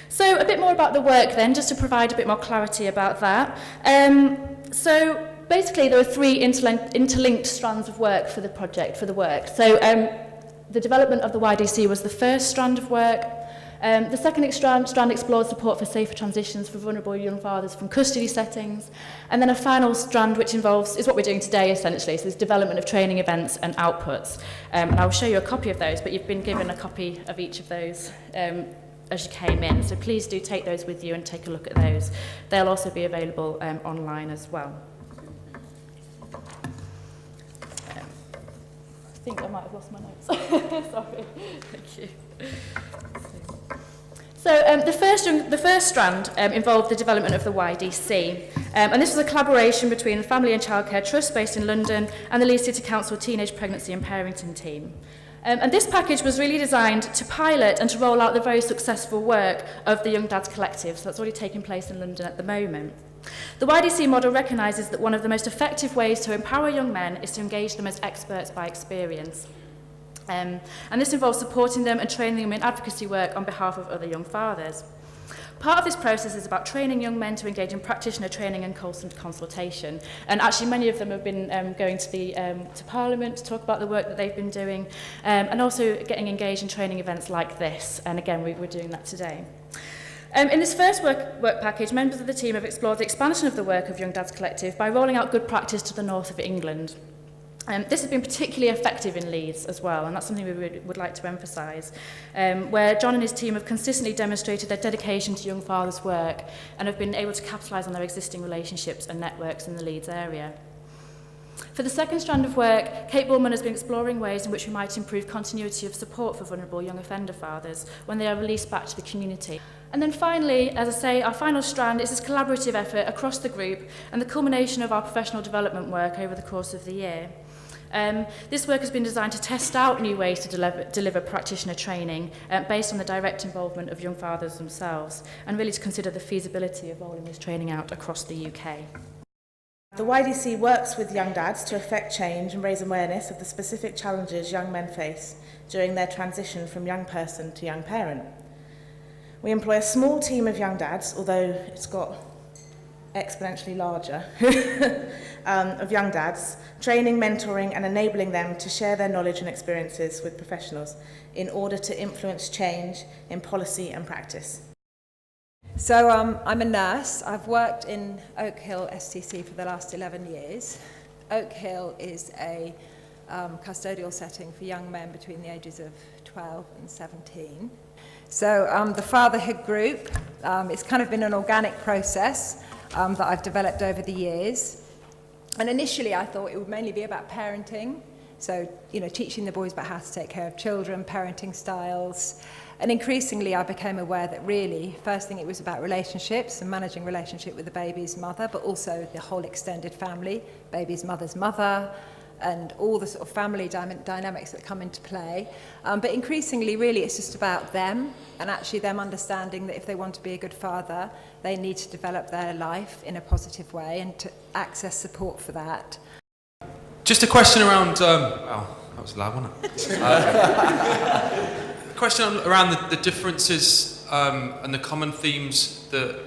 So a bit more about the work then, just to provide a bit more clarity about that. So basically there are three interlinked strands of work for the project, for the work. So the development of the YDC was the first strand of work. The second strand explored support for safer transitions for vulnerable young fathers from custody settings. And then a final strand which is what we're doing today essentially, so it's development of training events and outputs. And I'll show you a copy of those, but you've been given a copy of each of those as you came in. So please do take those with you and take a look at those. They'll also be available online as well. I think I might have lost my notes. Sorry. Thank you. So the first strand involved the development of the YDC. And this was a collaboration between the Family and Childcare Trust based in London and the Leeds City Council Teenage Pregnancy and Parenting team. And this package was really designed to pilot and to roll out the very successful work of the Young Dads Collective. So that's already taking place in London at the moment. The YDC model recognises that one of the most effective ways to empower young men is to engage them as experts by experience. And this involves supporting them and training them in advocacy work on behalf of other young fathers. Part of this process is about training young men to engage in practitioner training and consultation. And actually many of them have been going to Parliament to talk about the work that they've been doing, and also getting engaged in training events like this. And again, we're doing that today. In this first work package, members of the team have explored the expansion of the work of Young Dads Collective by rolling out good practice to the north of England. This has been particularly effective in Leeds as well, and that's something we would like to emphasise, where John and his team have consistently demonstrated their dedication to young fathers' work and have been able to capitalise on their existing relationships and networks in the Leeds area. For the second strand of work, Kate Bullman has been exploring ways in which we might improve continuity of support for vulnerable young offender fathers when they are released back to the community. And then finally, as I say, our final strand is this collaborative effort across the group and the culmination of our professional development work over the course of the year. This work has been designed to test out new ways to deliver practitioner training based on the direct involvement of young fathers themselves, and really to consider the feasibility of rolling this training out across the UK. The YDC works with young dads to effect change and raise awareness of the specific challenges young men face during their transition from young person to young parent. We employ a small team of young dads, although it's got exponentially larger, of young dads, training, mentoring and enabling them to share their knowledge and experiences with professionals in order to influence change in policy and practice. So I'm a nurse. I've worked in Oak Hill STC for the last 11 years. Oak Hill is a custodial setting for young men between the ages of 12 and 17. So the fatherhood group, it's kind of been an organic process that I've developed over the years. And initially I thought it would mainly be about parenting. So, teaching the boys about how to take care of children, parenting styles. And increasingly I became aware that really, first thing it was about relationships and managing relationship with the baby's mother, but also the whole extended family, baby's mother's mother, and all the sort of family dynamics that come into play. But increasingly, really, it's just about them, and actually them understanding that if they want to be a good father, they need to develop their life in a positive way and to access support for that. Just a question around, that was loud, wasn't it? A question around the differences and the common themes that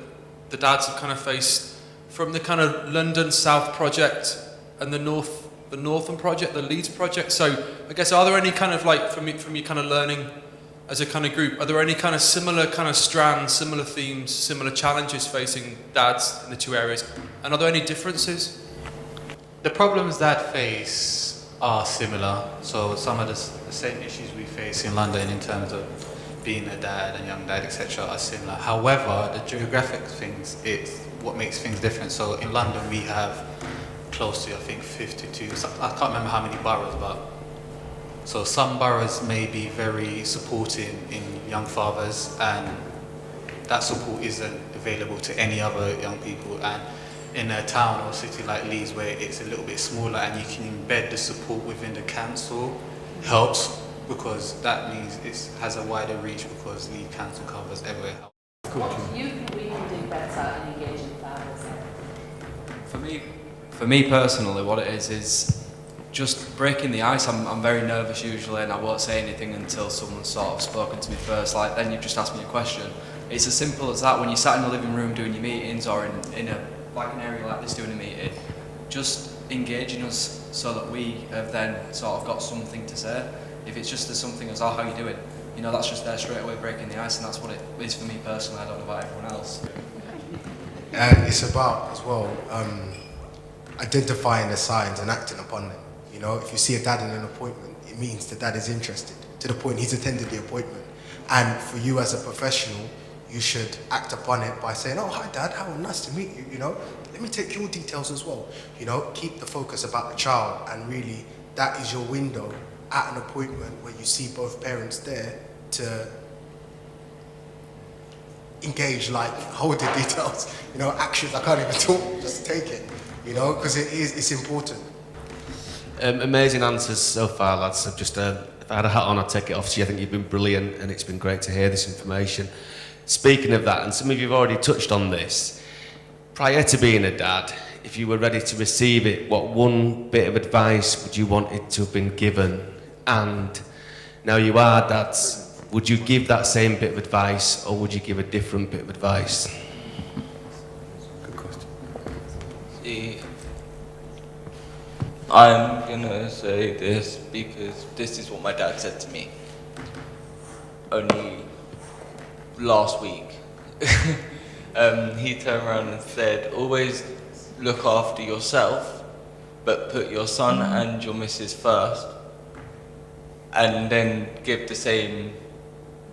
the dads have kind of faced from the kind of London South project and the Northern project, the Leeds project. So I guess, are there any kind of from you kind of learning as a kind of group, are there any kind of similar kind of strands, similar themes, similar challenges facing dads in the two areas? And are there any differences? The problems that face are similar. So some of the same issues we face in London in terms of being a dad and young dad, etc., are similar. However, the geographic things, it's what makes things different. So in London we have close to, I think, 52, I can't remember how many boroughs, but so some boroughs may be very supportive in young fathers, and that support isn't available to any other young people. And in a town or city like Leeds, where it's a little bit smaller and you can embed the support within the council, helps, because that means it has a wider reach, because Leeds Council covers everywhere. What do you think we can do better in engaging fathers? For me personally, what it is just breaking the ice. I'm very nervous usually, and I won't say anything until someone's sort of spoken to me first. Like, then you've just asked me a question, It's as simple as that. When you're sat in the living room doing your meetings, or in an area like this doing a meeting, just engaging us so that we have then sort of got something to say. If it's just as something as, oh, how you doing? You know, that's just there straight away breaking the ice, and that's what it is for me personally. I don't know about everyone else. It's about, as well, identifying the signs and acting upon them. You know, if you see a dad in an appointment, it means the dad is interested, to the point he's attended the appointment. And for you as a professional, you should act upon it by saying, oh, hi dad, how nice to meet you, you know. Let me take your details as well. You know, keep the focus about the child, and really that is your window at an appointment where you see both parents there to engage, like, hold the details, you know, actions. I can't even talk, just take it, you know, because it's important. Amazing answers so far, lads. I've just, if I had a hat on, I'd take it off to you. I think you've been brilliant, and it's been great to hear this information. Speaking of that, and some of you have already touched on this, prior to being a dad, if you were ready to receive it, what one bit of advice would you want it to have been given? And now you are dads, would you give that same bit of advice, or would you give a different bit of advice? Good question. I'm gonna say this because this is what my dad said to me only last week. He turned around and said, always look after yourself, but put your son and your missus first, and then give the same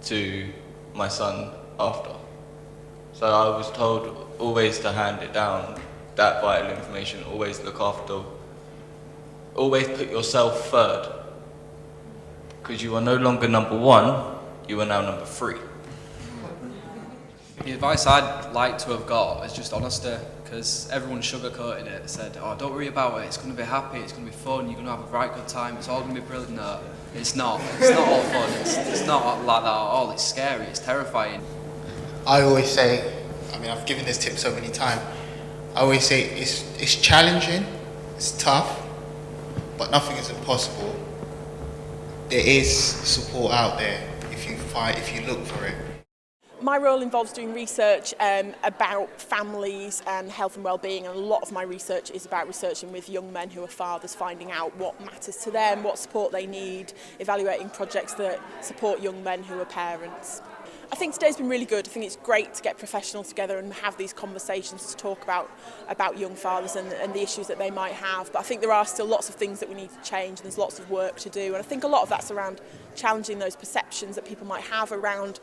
to my son after. So I was told always to hand it down, that vital information, always look after, always put yourself third, because you are no longer number one, you are now number 3. The advice I'd like to have got is just honesty, because everyone sugarcoated it, said, oh, don't worry about it, it's going to be happy, it's going to be fun, you're going to have a right good time, it's all going to be brilliant. No, it's not all fun, it's not like that at all, it's scary, it's terrifying. I always say, I mean, I've given this tip so many times, I always say it's challenging, it's tough, but nothing is impossible. There is support out there if you fight, if you look for it. My role involves doing research about families and health and well-being, and a lot of my research is about researching with young men who are fathers, finding out what matters to them, what support they need, evaluating projects that support young men who are parents. I think today's been really good. I think it's great to get professionals together and have these conversations to talk about young fathers and the issues that they might have. But I think there are still lots of things that we need to change, and there's lots of work to do. And I think a lot of that's around challenging those perceptions that people might have around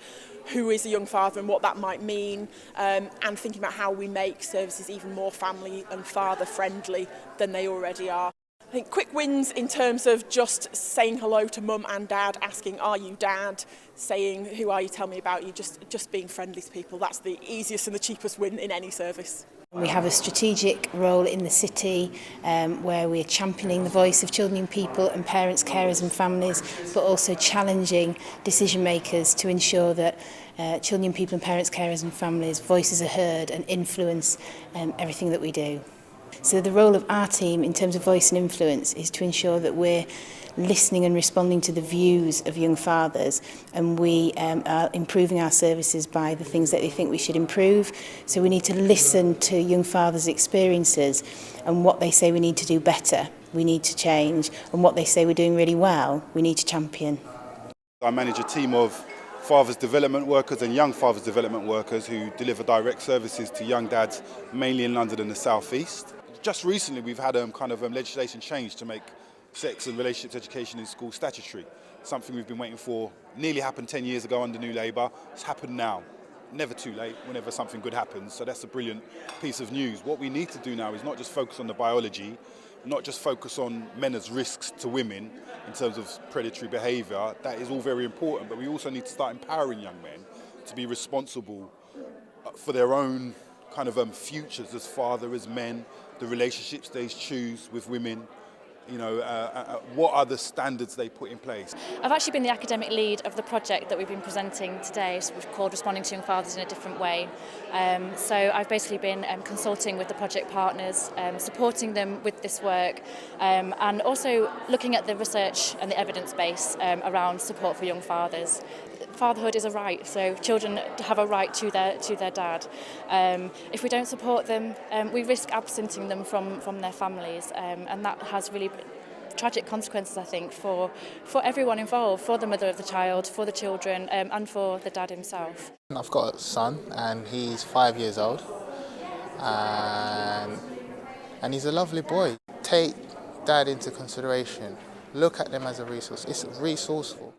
who is a young father and what that might mean, and thinking about how we make services even more family and father friendly than they already are. I think quick wins in terms of just saying hello to mum and dad, asking, are you dad? Saying, who are you, tell me about you, just being friendly to people. That's the easiest and the cheapest win in any service. We have a strategic role in the city where we're championing the voice of children, young people and parents, carers and families, but also challenging decision makers to ensure that children, young people and parents, carers and families' voices are heard and influence everything that we do. So the role of our team in terms of voice and influence is to ensure that we're listening and responding to the views of young fathers, and we are improving our services by the things that they think we should improve. So we need to listen to young fathers' experiences and what they say we need to do better, we need to change, and what they say we're doing really well, we need to champion. I manage a team of fathers development workers and young fathers development workers who deliver direct services to young dads, mainly in London and the South East. Just recently we've had legislation change to make sex and relationships education in school statutory. Something we've been waiting for, nearly happened 10 years ago under New Labour. It's happened now. Never too late whenever something good happens, so that's a brilliant piece of news. What we need to do now is not just focus on the biology, not just focus on men as risks to women in terms of predatory behaviour. That is all very important, but we also need to start empowering young men to be responsible for their own futures as father, as men, the relationships they choose with women, what are the standards they put in place. I've actually been the academic lead of the project that we've been presenting today, which is called Responding to Young Fathers in a Different Way. So I've basically been consulting with the project partners, supporting them with this work, and also looking at the research and the evidence base around support for young fathers. fatherhood is a right, so children have a right to their dad. If we don't support them, we risk absenting them from their families, and that has really tragic consequences, I think, for everyone involved, for the mother of the child, for the children, and for the dad himself. I've got a son, and he's 5 years old, and he's a lovely boy. Take dad into consideration. Look at them as a resource. It's resourceful.